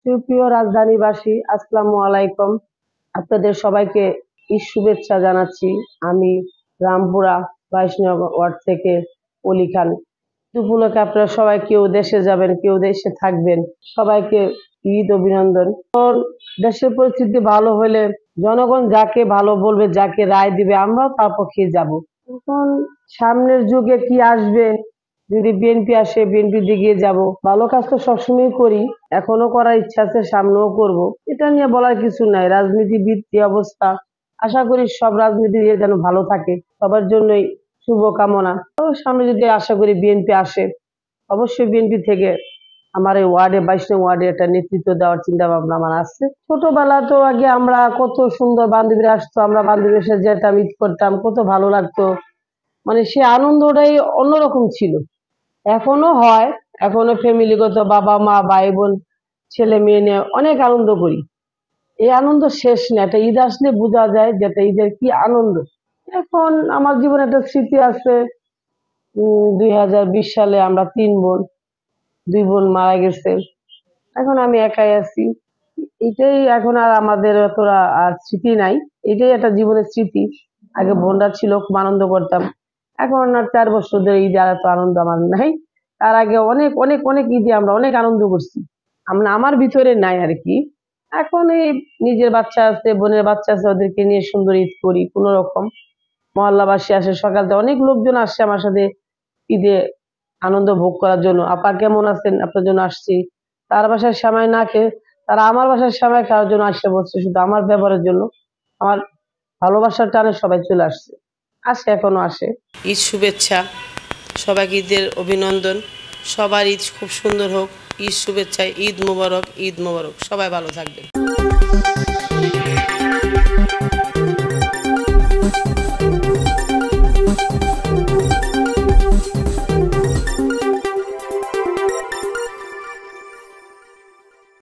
সুপ্রিয় রাজধানীবাসী, আসসালামু আলাইকুম। আপনাদের সবাইকে ঈদ শুভেচ্ছা জানাচ্ছি। আমি রামপুরা 22 নং ওয়ার্ড থেকে অলি খান। উপলক্ষে আপনারা সবাই কেউ দেশে যাবেন, কেউ দেশে থাকবেন, সবাইকে ঈদ অভিনন্দন। দেশের পরিস্থিতি ভালো হলে জনগণ যাকে ভালো বলবে, যাকে রায় দিবে, আমরাও তার পক্ষে যাব। এখন সামনের যুগে কি আসবে, যদি বিএনপি আসে বিএনপি দিকে যাব। ভালো কাজ তো সবসময় করি, এখনো করার ইচ্ছা আছে, সামনেও করব। এটা নিয়ে বলার কিছু নাই। রাজনীতিবিদ যে অবস্থা, আশা করি সব রাজনীতিবিদ যেন ভালো থাকে, সবার জন্যই শুভকামনা। তো সামনে যদি আশা করি বিএনপি আসে, অবশ্যই বিএনপি থেকে আমার এই ওয়ার্ডে 22 নং ওয়ার্ডে একটা নেতৃত্ব দেওয়ার চিন্তা ভাবনা আমার আছে। ছোটবেলা তো আগে আমরা কত সুন্দর বান্ধবীরা আসতো, আমরা বান্ধবীর সাথে যেতাম, ঈদ করতাম, কত ভালো লাগতো। মানে সে আনন্দটাই অন্যরকম ছিল। এখনো হয়, এখনো ফ্যামিলিগত বাবা মা ভাই বোন ছেলে মেয়ে নিয়ে অনেক আনন্দ করি। এই আনন্দ শেষ না, একটা ঈদ আসলে বোঝা যায় যে একটা ঈদের কি আনন্দ। এখন আমার জীবনে একটা স্মৃতি আছে। 2020 সালে আমরা 3 বোন, 2 বোন মারা গেছে, এখন আমি একাই আছি। এটাই এখন আর আমাদের অতটা আর স্মৃতি নাই। এটাই একটা জীবনের স্মৃতি। আগে বোনরা ছিল, খুব আনন্দ করতাম। এখন আর 4 বছর ধরে ঈদে আর এত আনন্দ আমার নাই। তার আগে অনেক অনেক অনেক ঈদে আমরা অনেক আনন্দ করছি। আমার ভিতরে নাই আর কি। এখন এই নিজের বাচ্চা আছে, বোনের বাচ্চা আছে, ওদেরকে নিয়ে সুন্দর ঈদ করি কোনো রকম। মহল্লাবাসী আসে, সকাল থেকে অনেক লোকজন আসছে আমার সাথে ঈদে আনন্দ ভোগ করার জন্য। আপা কেমন আছেন, আপনার জন্য আসছি। তার বাসায় সময় না খেয়ে তারা আমার বাসায় সময় খাওয়ার জন্য আসতে বলছে, শুধু আমার ব্যবহারের জন্য। আমার ভালোবাসার টানে সবাই চলে আসছে, আসে, এখনো আসে। ঈদ শুভেচ্ছা সবাইকে, ঈদের অভিনন্দন। সবার ঈদ খুব সুন্দর হোক। ঈদ শুভেচ্ছা, ঈদ মোবারক, ঈদ মোবারক। সবাই ভালো থাকবেন।